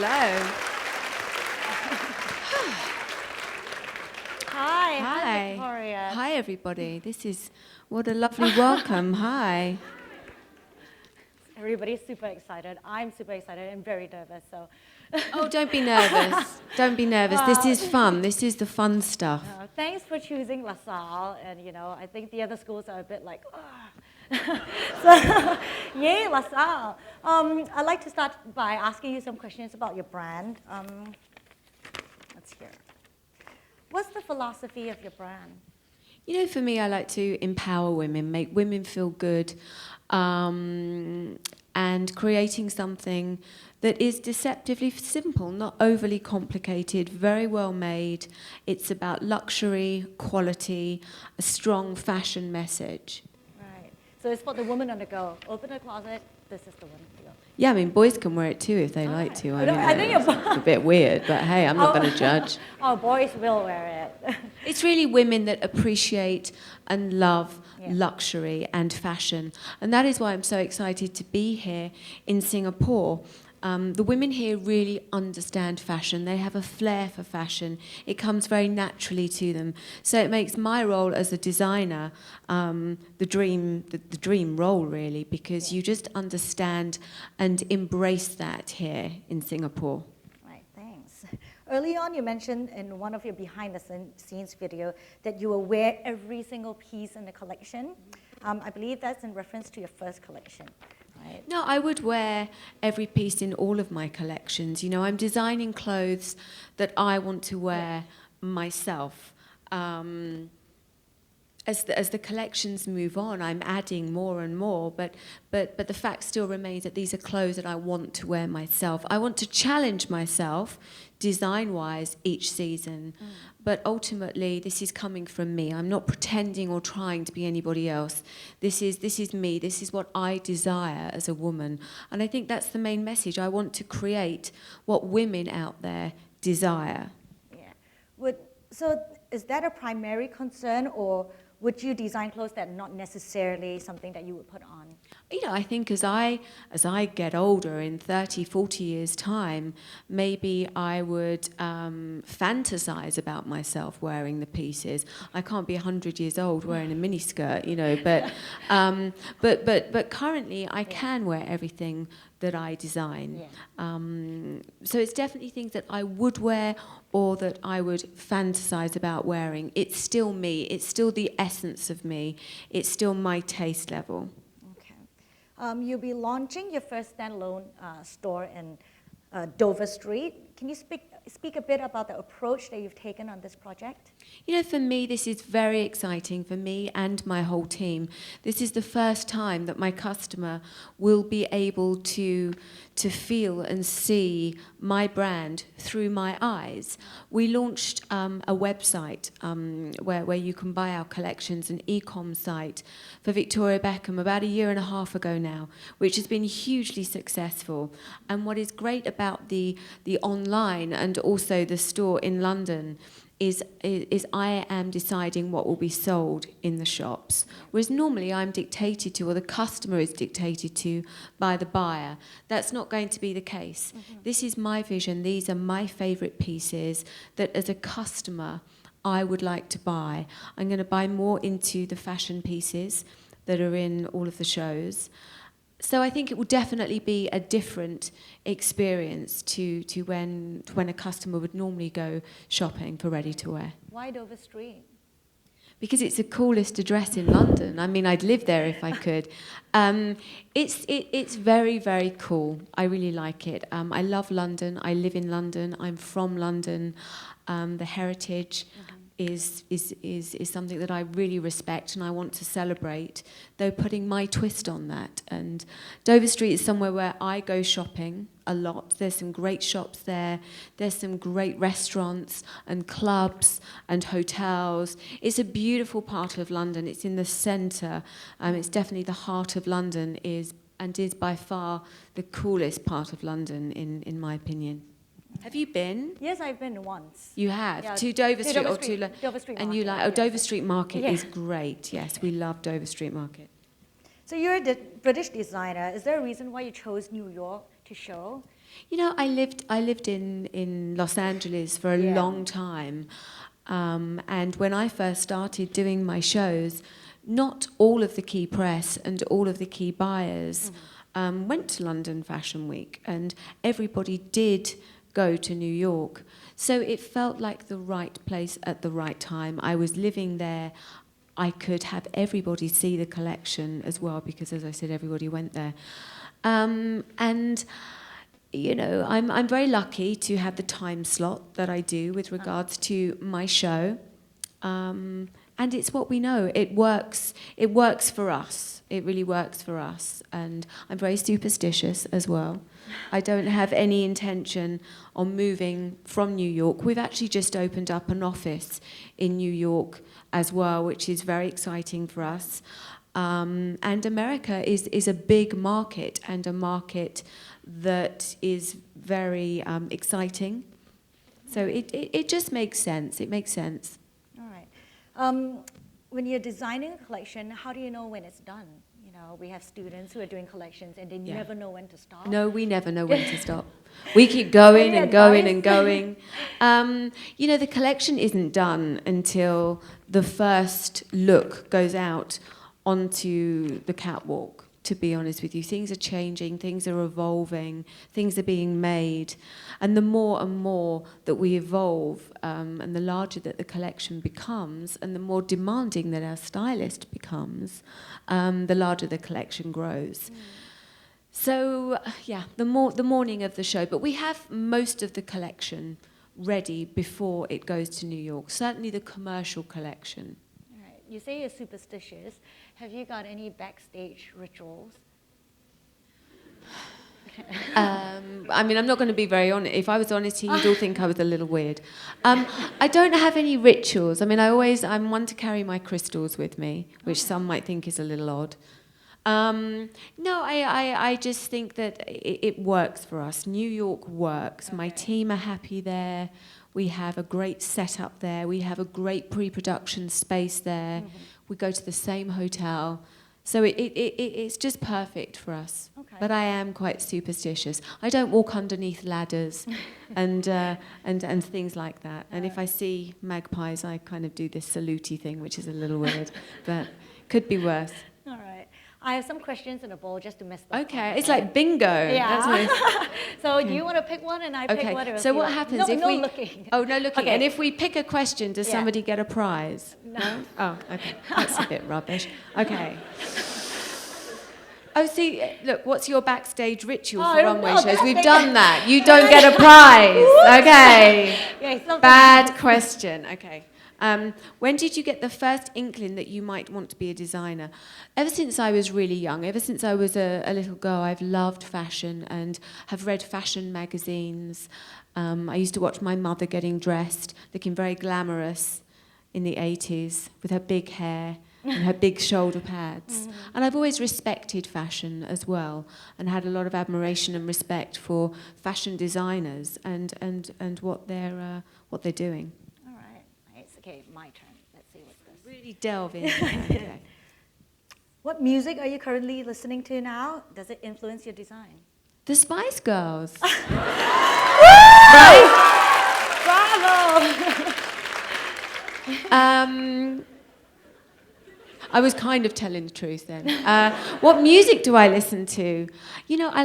Hello. Hi. Hi. Hi, Victoria. Hi, everybody. What a lovely welcome. Hi. Everybody's super excited. I'm super excited and very nervous. So. Oh, don't be nervous. Don't be nervous. This is fun. This is the fun stuff. Thanks for choosing LaSalle. And, I think the other schools are a bit like, so, yay, LaSalle. I'd like to start by asking you some questions about your brand. Let's hear. What's the philosophy of your brand? For me, I like to empower women, make women feel good, and creating something that is deceptively simple, not overly complicated, very well made. It's about luxury, quality, a strong fashion message. Right. So it's for the woman on the go. Open the closet, this is the one to go. Yeah, I mean, boys can wear it too if they like to. I think it's a bit weird, but hey, I'm not going to judge. Oh, boys will wear it. It's really women that appreciate and love luxury and fashion. And that is why I'm so excited to be here in Singapore. The women here really understand fashion. They have a flair for fashion. It comes very naturally to them. So it makes my role as a designer the dream role, really, because you just understand and embrace that here in Singapore. Right, thanks. Early on, you mentioned in one of your behind-the-scenes video that you will wear every single piece in the collection. I believe that's in reference to your first collection. Right. No, I would wear every piece in all of my collections. I'm designing clothes that I want to wear myself. As the collections move on, I'm adding more and more, but the fact still remains that these are clothes that I want to wear myself. I want to challenge myself, design-wise, each season. But ultimately, this is coming from me. I'm not pretending or trying to be anybody else. This is me. This is what I desire as a woman. And I think that's the main message. I want to create what women out there desire. Yeah. So is that a primary concern, or would you design clothes that are not necessarily something that you would put on? I think as I get older, in 30, 40 years' time, maybe I would fantasize about myself wearing the pieces. I can't be 100 years old wearing a miniskirt, but currently I can wear everything that I design. Yeah. So it's definitely things that I would wear or that I would fantasize about wearing. It's still me. It's still the essence of me. It's still my taste level. Okay. You'll be launching your first standalone store in Dover Street. Can you speak a bit about the approach that you've taken on this project? For me, this is very exciting for me and my whole team. This is the first time that my customer will be able to feel and see my brand through my eyes. We launched a website where you can buy our collections, an e-com site for Victoria Beckham about a year and a half ago now, which has been hugely successful. And what is great about the online and also the store in London is I am deciding what will be sold in the shops. Whereas normally I'm dictated to, or the customer is dictated to by the buyer. That's not going to be the case. Mm-hmm. This is my vision. These are my favourite pieces that as a customer I would like to buy. I'm going to buy more into the fashion pieces that are in all of the shows. So I think it will definitely be a different experience to when a customer would normally go shopping for ready-to-wear. Why Dover Street? Because it's the coolest address in London. I mean, I'd live there if I could. It's very, very cool. I really like it. I love London. I live in London. I'm from London. The heritage is something that I really respect and I want to celebrate, though putting my twist on that. And Dover Street is somewhere where I go shopping a lot. There's some great shops there. There's some great restaurants and clubs and hotels. It's a beautiful part of London. It's in the centre. It's definitely the heart of London, is by far the coolest part of London, in my opinion. Have you been? Yes, I've been once. You have? Yeah, to Dover Street? Dover Street, Dover Street and Market, you like, yes. Dover Street Market is great. Yes, we love Dover Street Market. So you're a British designer. Is there a reason why you chose New York to show? I lived in Los Angeles for a long time, and when I first started doing my shows, not all of the key press and all of the key buyers went to London Fashion Week, and everybody did go to New York. So it felt like the right place at the right time. I was living there. I could have everybody see the collection as well, because, as I said, everybody went there. And I'm very lucky to have the time slot that I do with regards to my show. And it's what we know. It works. It works for us. It really works for us. And I'm very superstitious as well. I don't have any intention on moving from New York. We've actually just opened up an office in New York as well, which is very exciting for us. And America is a big market, and a market that is very exciting. So it just makes sense. It makes sense. All right. When you're designing a collection, how do you know when it's done? We have students who are doing collections and they never know when to stop. No, we never know when to stop. We keep going and going and going. The collection isn't done until the first look goes out onto the catwalk, to be honest with you. Things are changing, things are evolving, things are being made. And the more and more that we evolve, and the larger that the collection becomes, and the more demanding that our stylist becomes, the larger the collection grows. So, the morning of the show. But we have most of the collection ready before it goes to New York, certainly the commercial collection. All right. You say you're superstitious. Have you got any backstage rituals? I'm not going to be very honest. If I was honest here, you'd all think I was a little weird. I don't have any rituals. I'm one to carry my crystals with me, which some might think is a little odd. No, I just think that it works for us. New York works. Okay. My team are happy there. We have a great setup there. We have a great pre-production space there. Mm-hmm. We go to the same hotel. So it's just perfect for us. Okay. But I am quite superstitious. I don't walk underneath ladders and things like that. And if I see magpies, I kind of do this salute-y thing, which is a little weird, but could be worse. All right. I have some questions in a bowl just to mess them up. Okay, it's like bingo. Yeah. That's nice. So do you want to pick one and I pick one? So what happens if we... No looking. Oh, no looking. Okay. And if we pick a question, does somebody get a prize? No. Oh, okay. That's a bit rubbish. Okay. Oh, see, look, what's your backstage ritual for runway shows? We've done that. You don't get a prize. Okay. Bad question. Okay. When did you get the first inkling that you might want to be a designer? Ever since I was really young, ever since I was a little girl, I've loved fashion and have read fashion magazines. I used to watch my mother getting dressed, looking very glamorous in the 80s with her big hair and her big shoulder pads. Mm. And I've always respected fashion as well, and had a lot of admiration and respect for fashion designers and what they're doing. All right. It's okay, my turn. Let's see what's this. Really delve into that. Okay. What music are you currently listening to now? Does it influence your design? The Spice Girls. Right? Bravo! I was kind of telling the truth then. What music do I listen to? I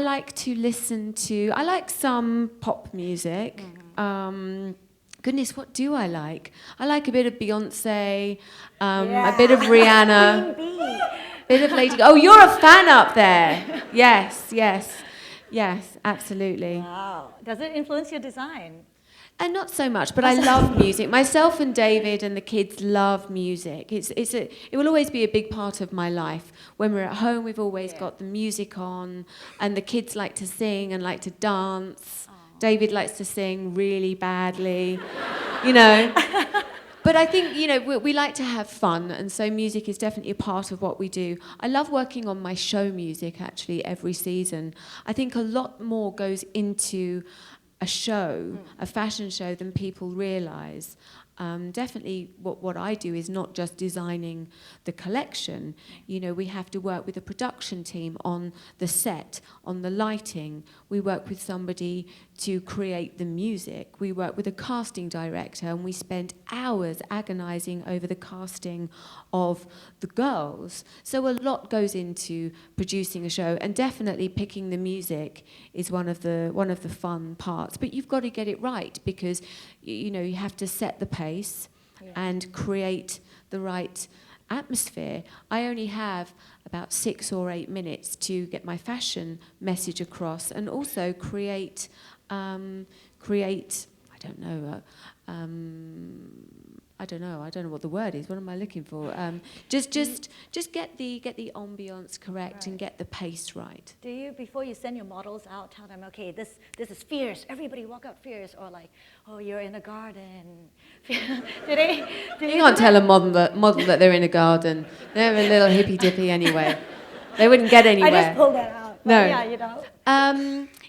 like some pop music. Goodness, what do I like? I like a bit of Beyonce, a bit of Rihanna, a bit of Lady Gaga. Oh, you're a fan up there. Yes, absolutely. Wow. Does it influence your design? And not so much, but I love music. Myself and David and the kids love music. It will always be a big part of my life. When we're at home, we've always got the music on, and the kids like to sing and like to dance. Aww. David likes to sing really badly, But I think, we like to have fun, and so music is definitely a part of what we do. I love working on my show music, actually, every season. I think a lot more goes into a show, a fashion show, than people realise. Definitely what I do is not just designing the collection. You know, we have to work with a production team on the set, on the lighting. We work with somebody to create the music. We work with a casting director, and we spend hours agonizing over the casting of the girls. So a lot goes into producing a show, and definitely picking the music is one of the fun parts. But you've got to get it right, because you know, you have to set the pace and create the right atmosphere. I only have about 6 or 8 minutes to get my fashion message across, and also create I don't know what the word is. What am I looking for? Just get the ambiance correct, and get the pace right. Do you, before you send your models out, tell them, okay, this is fierce, everybody walk out fierce, or like, oh, you're in a garden? do You can't tell a model that they're in a garden. They're a little hippy dippy anyway. They wouldn't get anywhere. I just pulled that out. No. Yeah, you know.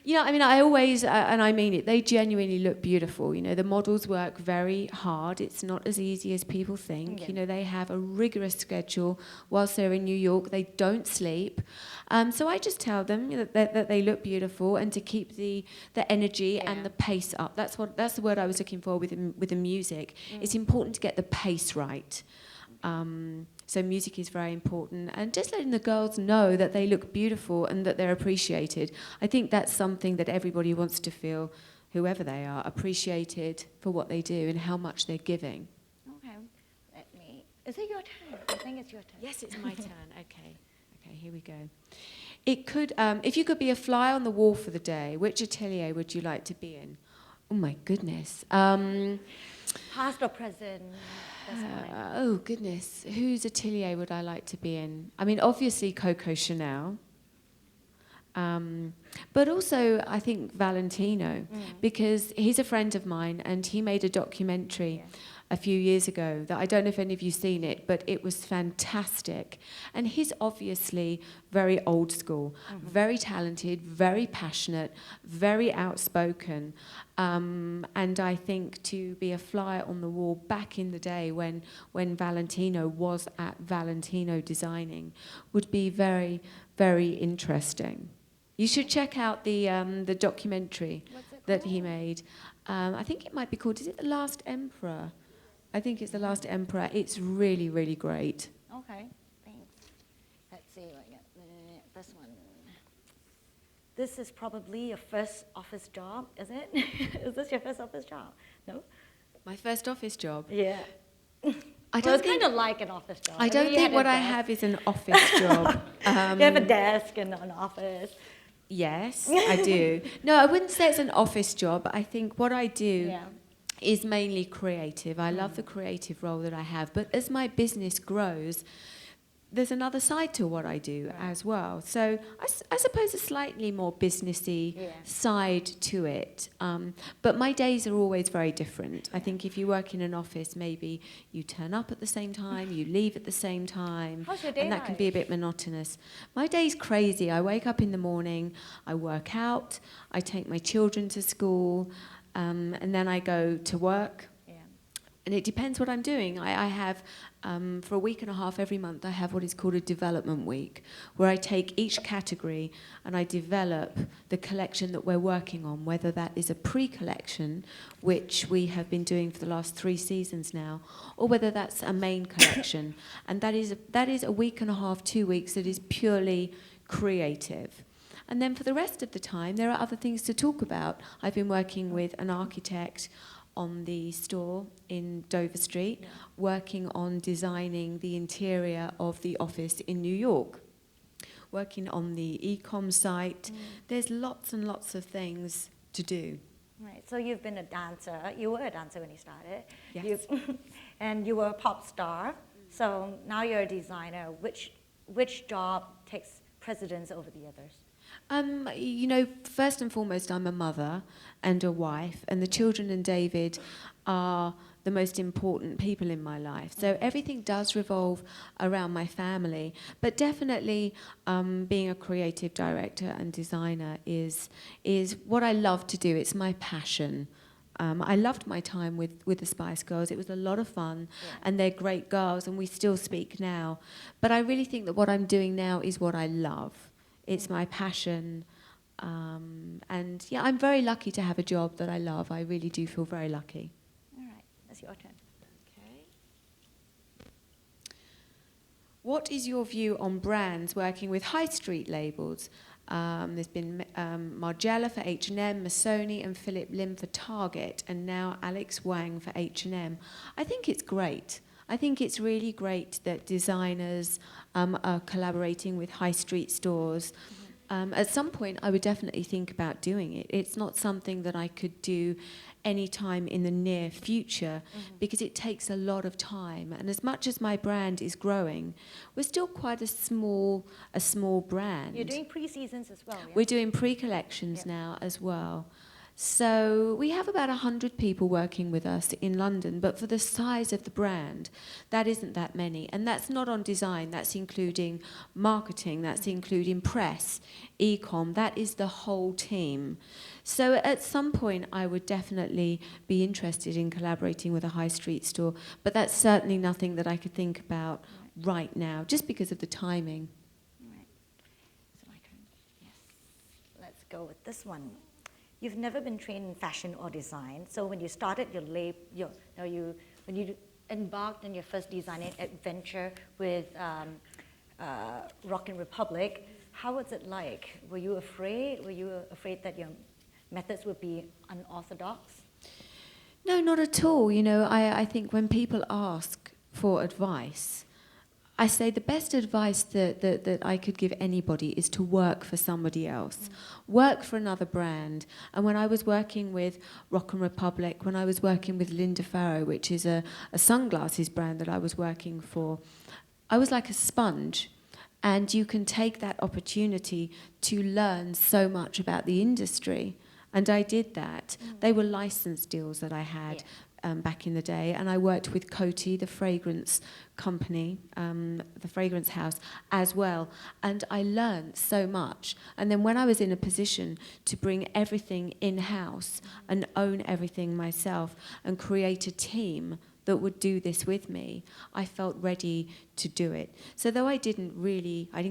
Yeah, I mean, I always, and I mean it, they genuinely look beautiful. You know, the models work very hard. It's not as easy as people think. Yeah. You know, they have a rigorous schedule whilst they're in New York. They don't sleep. So I just tell them, you know, that they look beautiful, and to keep the energy and the pace up. That's the word I was looking for with the music. It's important to get the pace right. So music is very important, and just letting the girls know that they look beautiful and that they're appreciated. I think that's something that everybody wants to feel, whoever they are, appreciated for what they do and how much they're giving. Okay, is it your turn? I think it's your turn. Yes, it's my turn. Okay, here we go. It could, if you could be a fly on the wall for the day, which atelier would you like to be in? Oh my goodness. Past or present? Oh goodness, whose atelier would I like to be in? I mean, obviously Coco Chanel, but also I think Valentino, because he's a friend of mine, and he made a documentary a few years ago that I don't know if any of you've seen it, but it was fantastic. And he's obviously very old school, very talented, very passionate, very outspoken. And I think to be a fly on the wall back in the day when Valentino was at Valentino Designing would be very, very interesting. You should check out the documentary that he made. I think it might be called, is it The Last Emperor? I think it's The Last Emperor. It's really, really great. Okay, thanks. Let's see, I got this one. This is probably your first office job, is it? Is this your first office job? No? My first office job? Yeah. I don't Well, it's think, kind of like an office job. I don't think what I have is an office job. You have a desk and an office. Yes, I do. No, I wouldn't say it's an office job. I think what I do is mainly creative. I love the creative role that I have. But as my business grows, there's another side to what I do as well. So I suppose a slightly more businessy side to it. But my days are always very different. I think if you work in an office, maybe you turn up at the same time, you leave at the same time. How's your day and that can be a bit monotonous. My day's crazy. I wake up in the morning, I work out, I take my children to school, and then I go to work. And it depends what I'm doing. I have, for a week and a half every month, I have what is called a development week, where I take each category and I develop the collection that we're working on, whether that is a pre-collection, which we have been doing for the last 3 seasons now, or whether that's a main collection. And that is a week and a half, 2 weeks, that is purely creative. And then for the rest of the time, there are other things to talk about. I've been working with an architect on the store in Dover Street, working on designing the interior of the office in New York, working on the e-com site. There's lots and lots of things to do. Right, so you've been a dancer. You were a dancer when you started. Yes. And you were a pop star. So now you're a designer. Which job takes precedence over the others? You know, first and foremost, I'm a mother and a wife, and the children and David are the most important people in my life. So everything does revolve around my family. But definitely being a creative director and designer is what I love to do. It's my passion. I loved my time with the Spice Girls. It was a lot of fun, and they're great girls, and we still speak now. But I really think that what I'm doing now is what I love. It's my passion. And yeah, I'm very lucky to have a job that I love. I really do feel very lucky. All right, that's your turn. Okay. What is your view on brands working with high street labels? There's been Margiela for H&M, Missoni and Philip Lim for Target, and now Alex Wang for H&M. I think it's great. I think it's really great that designers are collaborating with high street stores. At some point, I would definitely think about doing it. It's not something that I could do anytime in the near future because it takes a lot of time. And as much as my brand is growing, we're still quite a small brand. You're doing pre-seasons as well, yeah? We're doing pre-collections now as well. So we have about 100 people working with us in London, but for the size of the brand, that isn't that many. And that's not on design, that's including marketing, that's including press, e-com, that is the whole team. So at some point, I would definitely be interested in collaborating with a high street store, but that's certainly nothing that I could think about right now, just because of the timing. Right. So my turn. Yes. Let's go with this one. You've never been trained in fashion or design, so when you started when you embarked on your first designing adventure with Rockin' Republic, how was it like? Were you afraid? Were you afraid that your methods would be unorthodox? No, not at all. You know, I think when people ask for advice, I say the best advice that I could give anybody is to work for somebody else. Work for another brand. And when I was working with Rockin' Republic, when I was working with Linda Farrow, which is a sunglasses brand that I was working for, I was like a sponge. And you can take that opportunity to learn so much about the industry. And I did that. They were license deals that I had. Back in the day, and I worked with Coty, the fragrance company, the fragrance house as well, and I learned so much. And then when I was in a position to bring everything in-house and own everything myself and create a team that would do this with me, I felt ready to do it. So though I didn't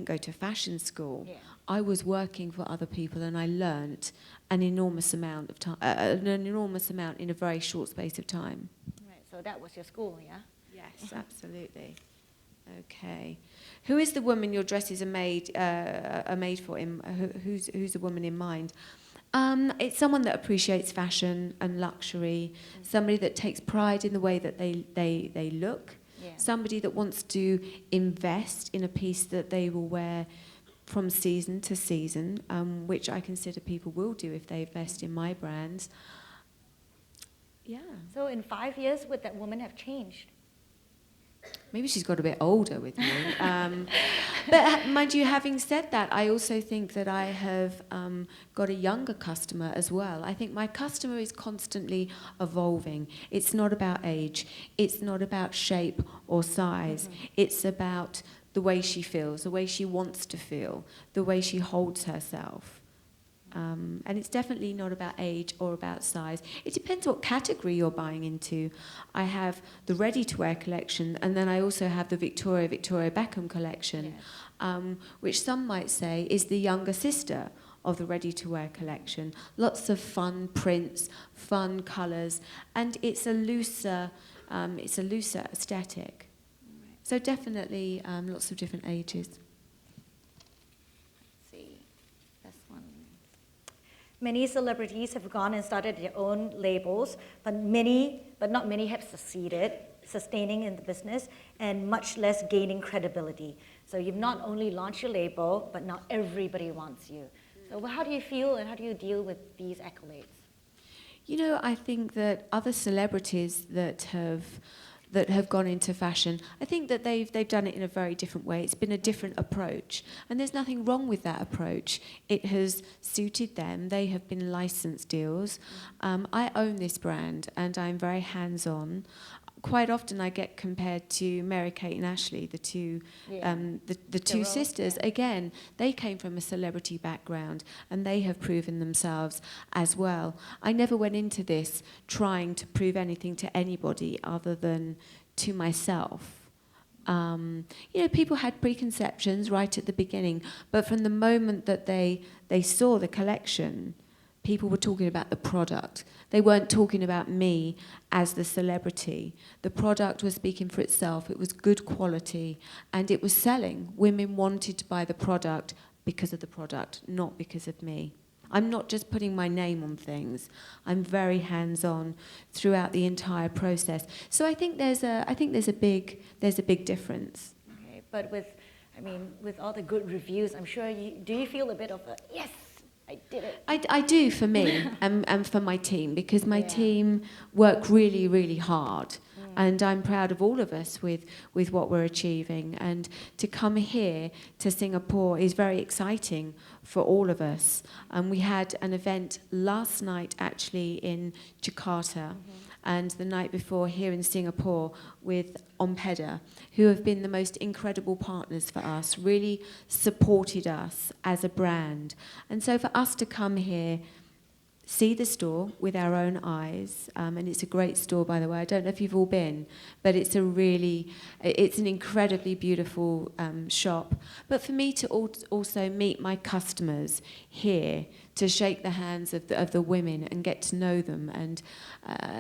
go to fashion school, I was working for other people, and I learnt an enormous amount of time, in a very short space of time. Right. So that was your school, yeah? Yes, absolutely. Okay. Who is the woman your dresses are made for? Who's the woman in mind? It's someone that appreciates fashion and luxury, somebody that takes pride in the way that they look, somebody that wants to invest in a piece that they will wear from season to season, which I consider people will do if they invest in my brands. Yeah. So in 5 years, would that woman have changed? Maybe she's got a bit older with me. But mind you, having said that, I also think that I have got a younger customer as well. I think my customer is constantly evolving. It's not about age. It's not about shape or size. It's about the way she feels, the way she wants to feel, the way she holds herself. And it's definitely not about age or about size. It depends what category you're buying into. I have the ready-to-wear collection, and then I also have the Victoria Beckham collection, which some might say is the younger sister of the ready-to-wear collection. Lots of fun prints, fun colours, and it's a looser aesthetic. So definitely lots of different ages. Let's see, this one. Many celebrities have gone and started their own labels, but not many have succeeded sustaining in the business and much less gaining credibility. So you've not only launched your label, but now everybody wants you. So how do you feel and how do you deal with these accolades? You know, I think that other celebrities that have gone into fashion, I think that they've done it in a very different way. It's been a different approach, and there's nothing wrong with that approach. It has suited them. They have been licensed deals. I own this brand, and I'm very hands-on. quite often I get compared to Mary-Kate and Ashley, the two, the two roles, sisters. yeah. Again, they came from a celebrity background, and they have proven themselves as well. I never went into this trying to prove anything to anybody other than to myself. People had preconceptions right at the beginning, but from the moment that they saw the collection, people were talking about the product. They weren't talking about me as the celebrity. The product was speaking for itself. It was good quality, and it was selling. Women wanted to buy the product because of the product, not because of me. I'm not just putting my name on things. I'm very hands-on throughout the entire process. So I think there's a big difference. Okay, but with all the good reviews, I'm sure do you feel a bit of a yes, I did it? I do for me and for my team, because my Yeah. team work really, really hard. And I'm proud of all of us with what we're achieving. And to come here to Singapore is very exciting for all of us. We had an event last night actually in Jakarta, and the night before here in Singapore with Pedder, who have been the most incredible partners for us, really supported us as a brand. And so for us to come here, see the store with our own eyes, and it's a great store, by the way. I don't know if you've all been, but it's an incredibly beautiful shop. But for me to also meet my customers here, to shake the hands of the women and get to know them, and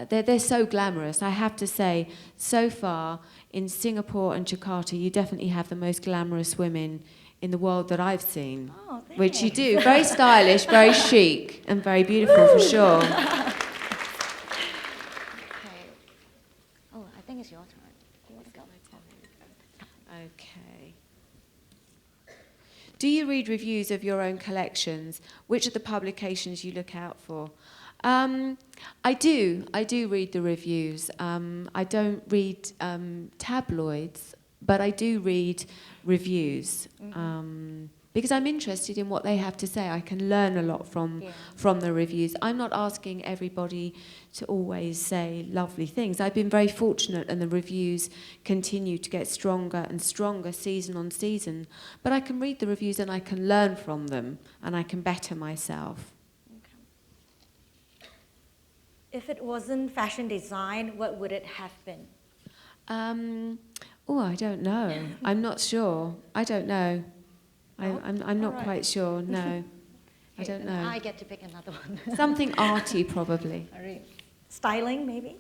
they're so glamorous. I have to say, so far in Singapore and Jakarta, you definitely have the most glamorous women in the world that I've seen. Oh, thanks. Which you do. Very stylish, very chic, and very beautiful for sure. Okay. Oh, I think it's your turn. You want to go? Okay. Do you read reviews of your own collections? Which are the publications you look out for? I do read the reviews. I don't read tabloids, but I do read reviews. Because I'm interested in what they have to say. I can learn a lot from the reviews. I'm not asking everybody to always say lovely things. I've been very fortunate, and the reviews continue to get stronger and stronger season on season. But I can read the reviews and I can learn from them, and I can better myself. Okay. If it wasn't fashion design, what would it have been? I don't know. I'm not sure. I don't know. I'm not quite sure, no. I don't know. I get to pick another one. Something arty, probably. All right. Styling, maybe?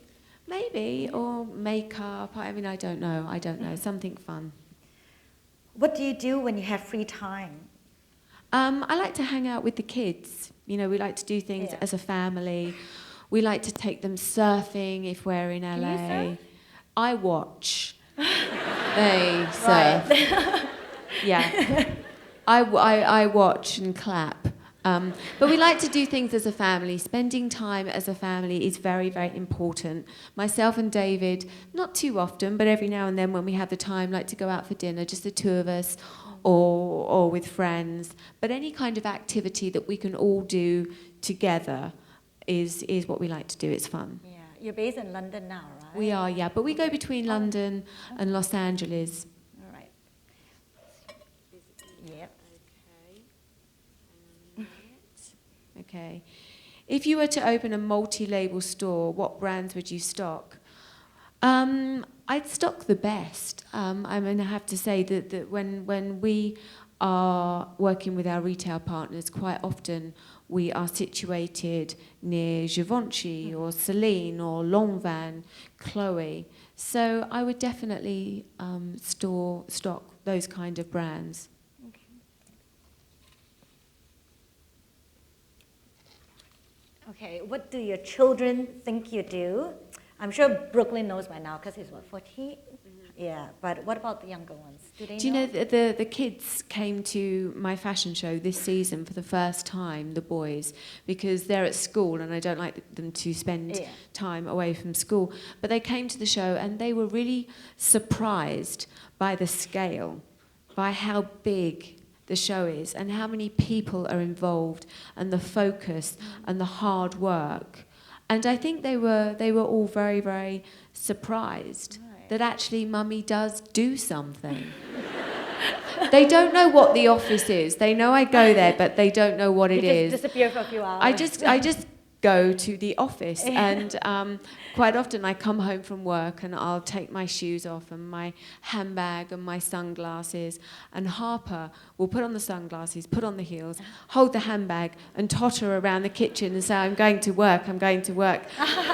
Maybe, or makeup. I don't know. Something fun. What do you do when you have free time? I like to hang out with the kids. We like to do things as a family. We like to take them surfing if we're in LA. Do you surf? I watch. They surf. Right. Yeah. I watch and clap. But we like to do things as a family. Spending time as a family is very, very important. Myself and David, not too often, but every now and then when we have the time, like to go out for dinner, just the two of us, or with friends. But any kind of activity that we can all do together is what we like to do. It's fun. Yeah. You're based in London now, right? We are, yeah. But we go between London and Los Angeles. All right. Yep. Okay. If you were to open a multi-label store, what brands would you stock? I'd stock the best. I have to say that when we are working with our retail partners, quite often we are situated near Givenchy or Celine or Lanvin, Chloe. So I would definitely stock those kind of brands. Okay, what do your children think you do? I'm sure Brooklyn knows by now because he's 14? Yeah, but what about the younger ones? Do you know the kids came to my fashion show this season for the first time, the boys, because they're at school and I don't like them to spend time away from school. But they came to the show and they were really surprised by the scale, by how big the show is and how many people are involved and the focus and the hard work. And I think they were all very, very surprised Right. that actually mummy does do something. They don't know what the office is. They know I go there, but they don't know what it You is. just disappear for a few hours. I just go to the office, Yeah. and quite often I come home from work and I'll take my shoes off and my handbag and my sunglasses, and Harper will put on the sunglasses, put on the heels, hold the handbag and totter around the kitchen and say, I'm going to work, I'm going to work.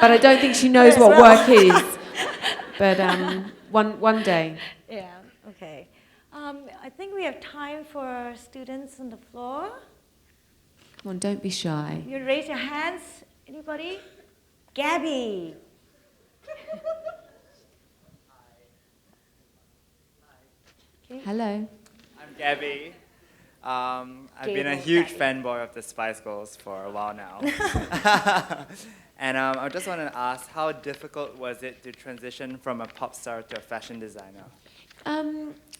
But I don't think she knows what work is. But one day. Yeah, okay. I think we have time for students on the floor. Come on, don't be shy. You raise your hands. Anybody? Gabby. Okay. Hello. I'm Gabby. I've been a Gable huge Gabby. fanboy of the Spice Girls for a while now. And I just want to ask, how difficult was it to transition from a pop star to a fashion designer?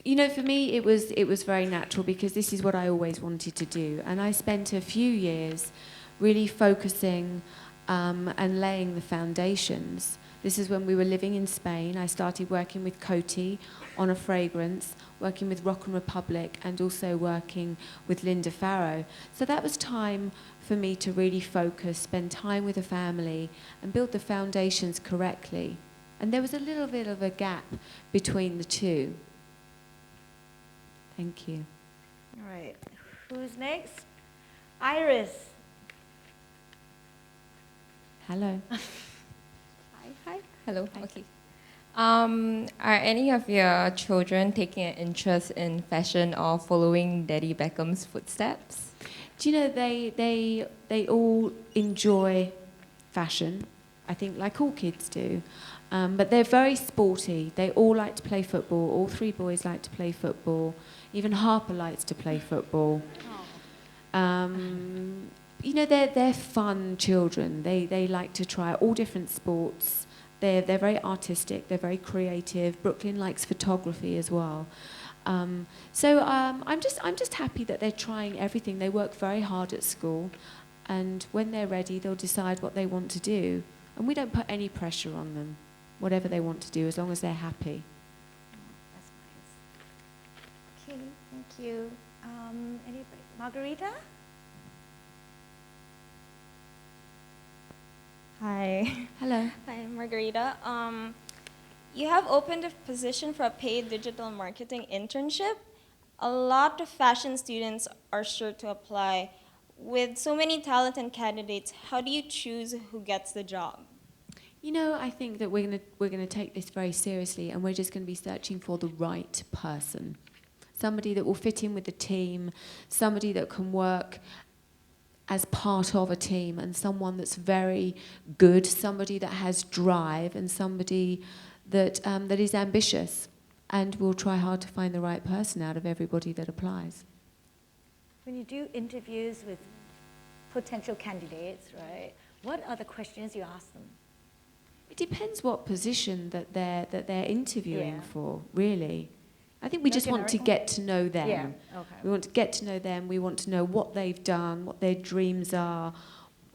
You know, for me, it was very natural because this is what I always wanted to do. And I spent a few years really focusing and laying the foundations. This is when we were living in Spain. I started working with Coty on a fragrance, working with Rock and Republic, and also working with Linda Farrow. So that was time for me to really focus, spend time with the family, and build the foundations correctly. And there was a little bit of a gap between the two. Thank you. All right. Who's next? Iris. Hello. Hi. Hello. Okay. Are any of your children taking an interest in fashion or following Daddy Beckham's footsteps? Do you know, they all enjoy fashion, I think, like all kids do. But they're very sporty. They all like to play football. All three boys like to play football. Even Harper likes to play football. You know, they're fun children. They like to try all different sports. They're very artistic. They're very creative. Brooklyn likes photography as well. So I'm just happy that they're trying everything. They work very hard at school, and when they're ready, they'll decide what they want to do. And we don't put any pressure on them. Whatever they want to do, as long as they're happy. That's nice. Okay, thank you. Anybody? Margarita? Hi. Hello. Hi, Margarita. You have opened a position for a paid digital marketing internship. A lot of fashion students are sure to apply. With so many talented candidates, how do you choose who gets the job? You know, I think that we're gonna take this very seriously, and we're just going to be searching for the right person. Somebody that will fit in with the team, somebody that can work as part of a team, and someone that's very good, somebody that has drive, and somebody that that is ambitious. And we'll try hard to find the right person out of everybody that applies. When you do interviews with potential candidates, right, what are the questions you ask them? It depends what position that they're interviewing Yeah. for, really. I think we No just want to generic get to know them. Yeah, okay. We want to get to know them. We want to know what they've done, what their dreams are,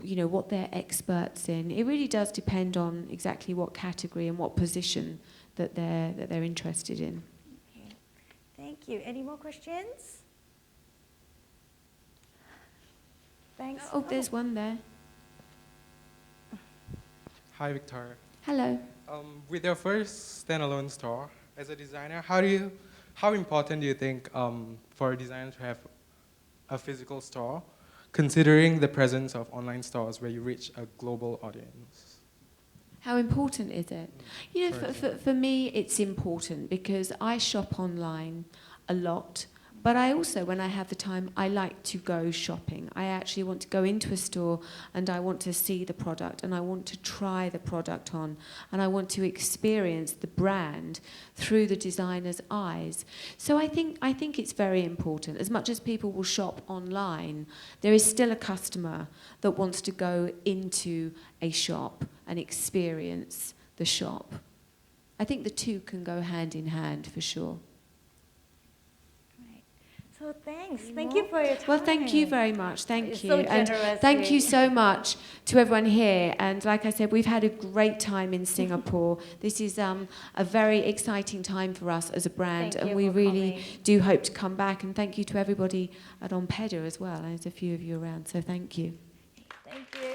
you know, what they're experts in. It really does depend on exactly what category and what position that they're interested in. Okay. Thank you. Any more questions? Thanks. Oh, there's one there. Hi, Victoria. Hello. With your first standalone store, as a designer, how important do you think for a designer to have a physical store, considering the presence of online stores where you reach a global audience? How important is it? You know, for me, it's important because I shop online a lot. But I also, when I have the time, I like to go shopping. I actually want to go into a store and I want to see the product and I want to try the product on and I want to experience the brand through the designer's eyes. So I think it's very important. As much as people will shop online, there is still a customer that wants to go into a shop and experience the shop. I think the two can go hand in hand for sure. So So thanks. Thank you for your time. Well, thank you very much. Thank It's you. so And generous. thank you so much to everyone here. And like I said, we've had a great time in Singapore. This is a very exciting time for us as a brand. Thank And you we for really coming. do hope to come back. And thank you to everybody at On Pedder as well. There's a few of you around, so thank you. Thank you.